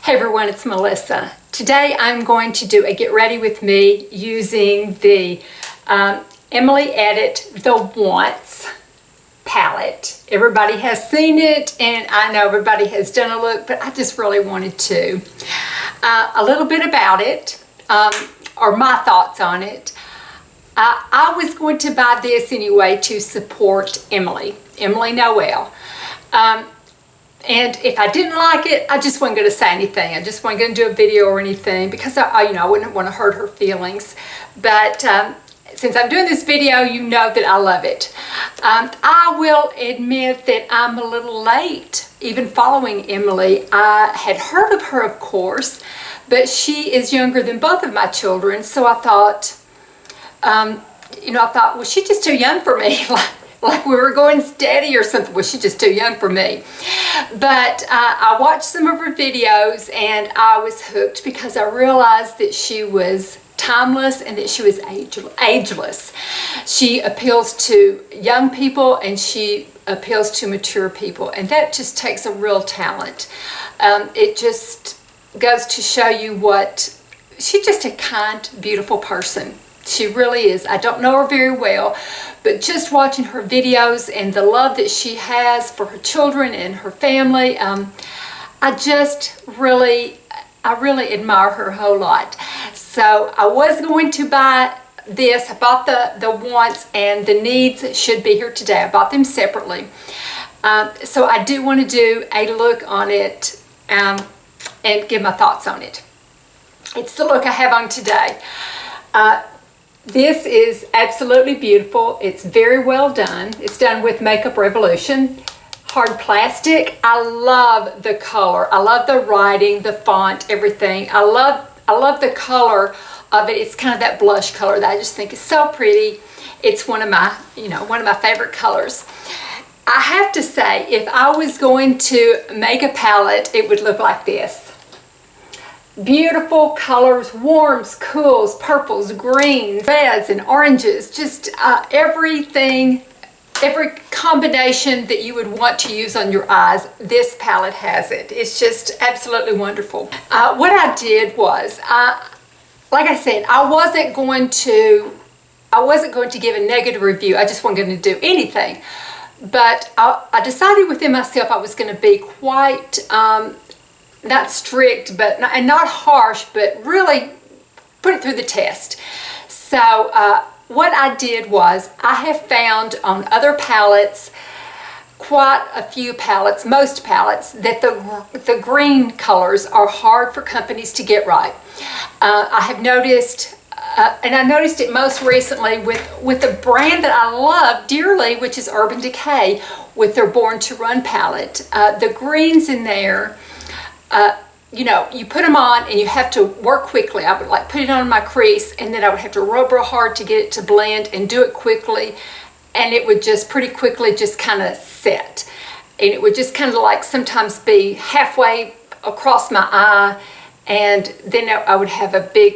Hey everyone, it's Melissa. Today I'm going to do a get ready with me using the Emily Edit The Wants palette. Everybody has seen it and I know everybody has done a look, but I just really wanted to. A little bit about it, or my thoughts on it. I was going to buy this anyway to support Emily Noel. And if I didn't like it, I just wasn't going to say anything. I just wasn't going to do a video or anything because I wouldn't want to hurt her feelings. But since I'm doing this video, you know that I love it. I will admit that I'm a little late, even following Emily. I had heard of her, of course, but she is younger than both of my children. So I thought, well, she's just too young for me. Like we were going steady or something. Well, she's just too young for me. But I watched some of her videos and I was hooked because I realized that she was timeless and that she was ageless. She appeals to young people and she appeals to mature people. And that just takes a real talent. It just goes to show you she's just a kind, beautiful person. She really is. I don't know her very well, but just watching her videos and the love that she has for her children and her family, I really admire her a whole lot. So I was going to buy this. I bought the wants and the needs should be here today. I bought them separately. So I do want to do a look on it and give my thoughts on it. It's the look I have on today. This is absolutely beautiful. It's very well done. It's done with Makeup Revolution. Hard plastic. I love the color. I love the writing, the font, everything. I love the color of it. It's kind of that blush color that I just think is so pretty. It's one of my favorite colors. I have to say, if I was going to make a palette, it would look like this. Beautiful colors, warms, cools, purples, greens, reds, and oranges. Just everything, every combination that you would want to use on your eyes, this palette has it. It's just absolutely wonderful. What I did was, like I said, I wasn't going to give a negative review. I just wasn't going to do anything. But I decided within myself I was going to be quite not strict, and not harsh, but really put it through the test. So what I did was, I have found on other palettes, quite a few palettes, most palettes, that the green colors are hard for companies to get right. I have noticed, and I noticed it most recently with a brand that I love dearly, which is Urban Decay, with their Born to Run palette. The greens in there, you put them on and you have to work quickly. I would put it on my crease and then I would have to rub real hard to get it to blend and do it quickly, and it would just pretty quickly just kind of set, and it would just kind of sometimes be halfway across my eye, and then I would have a big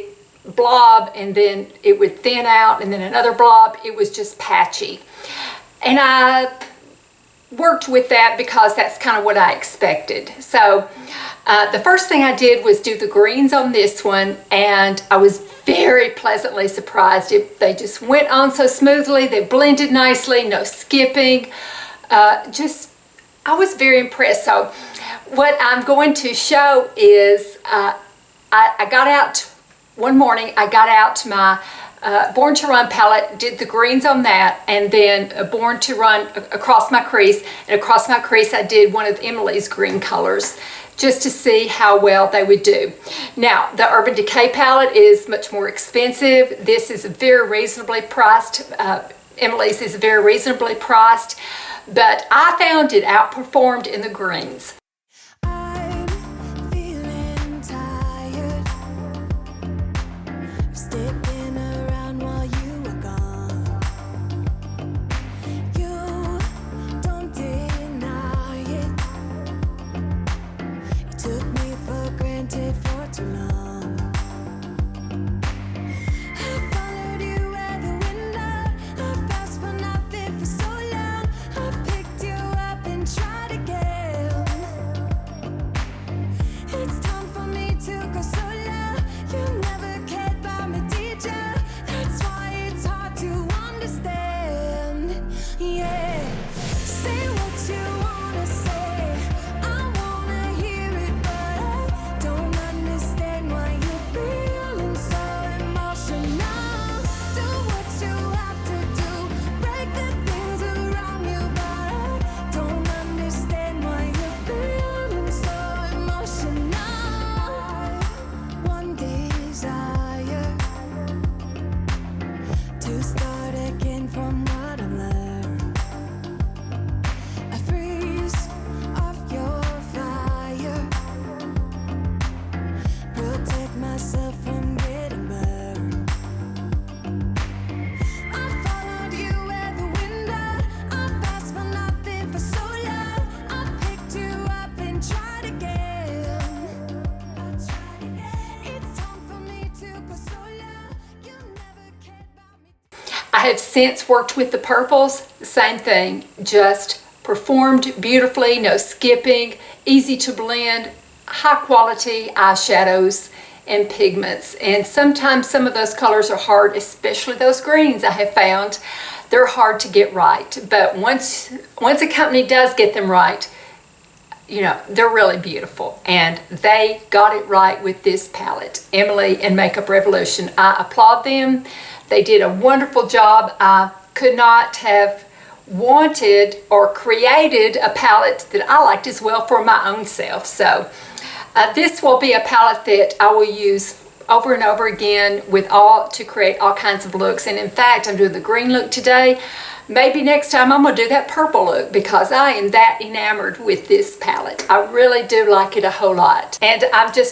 blob and then it would thin out and then another blob. It was just patchy, and I worked with that because that's kind of what I expected. So the first thing I did was do the greens on this one, and I was very pleasantly surprised. They just went on so smoothly. They blended nicely, no skipping. I was very impressed. So what I'm going to show is I got out one morning, I got out my Born to Run palette, did the greens on that, and then Born to Run across my crease. And across my crease I did one of Emily's green colors, just to see how well they would do. Now, the Urban Decay palette is much more expensive. This is very reasonably priced. Emily's is very reasonably priced, but I found it outperformed in the greens. I have since worked with the purples, same thing, just performed beautifully, no skipping, easy to blend, high quality eyeshadows and pigments. And sometimes some of those colors are hard, especially those greens I have found. They're hard to get right, but once a company does get them right, you know, they're really beautiful, and they got it right with this palette, Emily and Makeup Revolution. I applaud them. They did a wonderful job. I could not have wanted or created a palette that I liked as well for my own self. So this will be a palette that I will use over and over again to create all kinds of looks. And in fact, I'm doing the green look today. Maybe next time I'm going to do that purple look, because I am that enamored with this palette. I really do like it a whole lot. And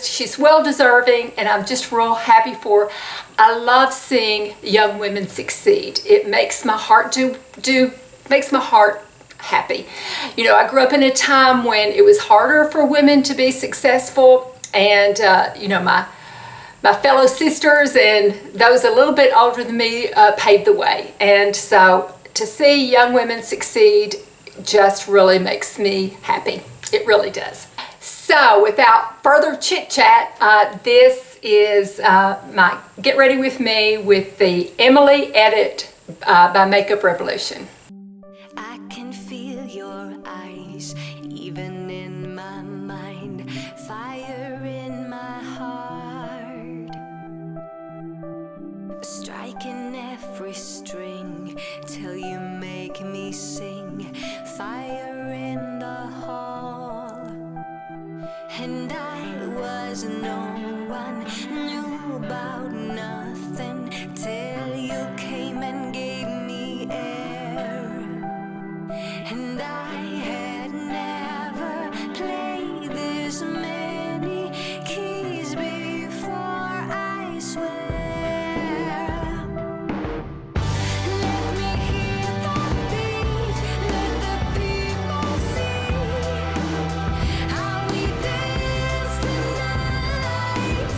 she's well deserving, and I'm just real happy for her. I love seeing young women succeed. It makes my heart makes my heart happy. You know, I grew up in a time when it was harder for women to be successful, and you know, my fellow sisters and those a little bit older than me paved the way. And so to see young women succeed just really makes me happy. It really does. So without further chit chat, this is my Get Ready With Me with the Emily Edit by Makeup Revolution. I can feel your eyes, even in my mind, fire in my heart, striking every string till you make me sing, fire in the hall. And I was no one, knew about nothing, till you came and gave me air. And I had never played this many keys before, I swear. Let me hear the beat, let the people see how we dance tonight.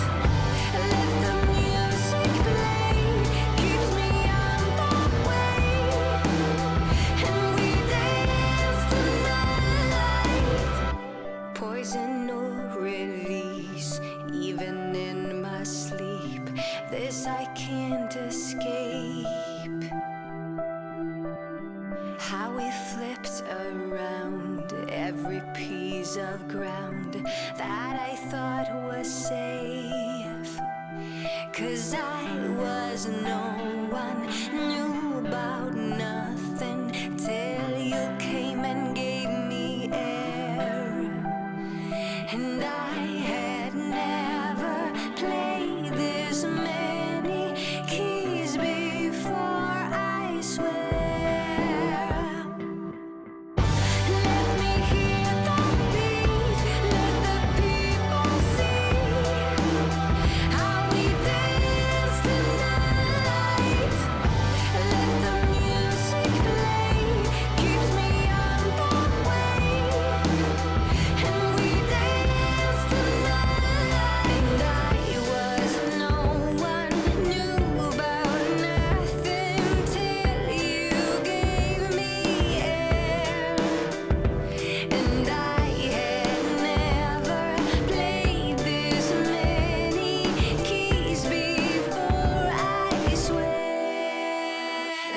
Let the music play, keeps me on the way, and we dance tonight. Poison no release, even in my sleep, this I can't escape. How we flipped around every piece of ground that I thought was safe. 'Cause I was no one, knew about nothing, till you came and gave me air. And I had never played this many keys before, I swear. Let me hear the beat, let the people see how we dance tonight. Let the music play, keeps me on the way, and we dance tonight. And I was no one, knew about nothing, till you gave me air. And I had never played this many keys before, I swear.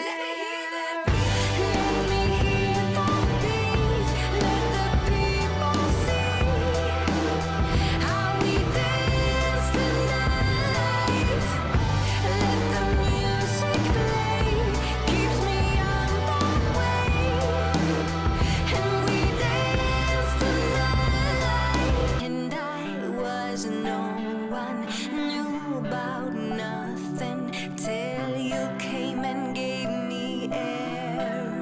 Let me hear the beat, let the people see how we dance tonight. Let the music play, keeps me on the way, and we dance tonight. And I was no one, knew about nothing, till you came and gave me air.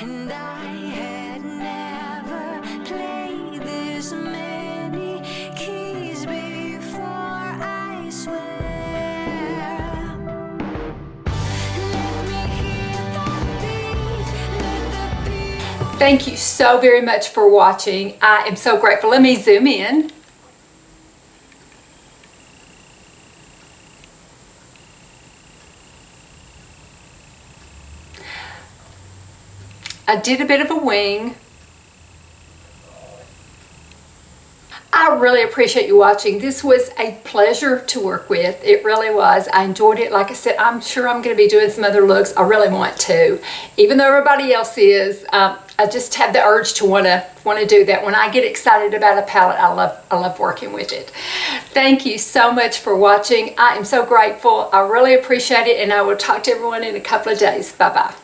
And I had never played this many keys before, I swear. Let me hear the beat, let the beat. Thank you so very much for watching. I am so grateful. Let me zoom in. I did a bit of a wing. I really appreciate you watching. This was a pleasure to work with. It really was. I enjoyed it. Like I said, I'm sure I'm going to be doing some other looks. I really want to. Even though everybody else is, I just have the urge to want to do that. When I get excited about a palette, I love working with it. Thank you so much for watching. I am so grateful. I really appreciate it, and I will talk to everyone in a couple of days. Bye-bye.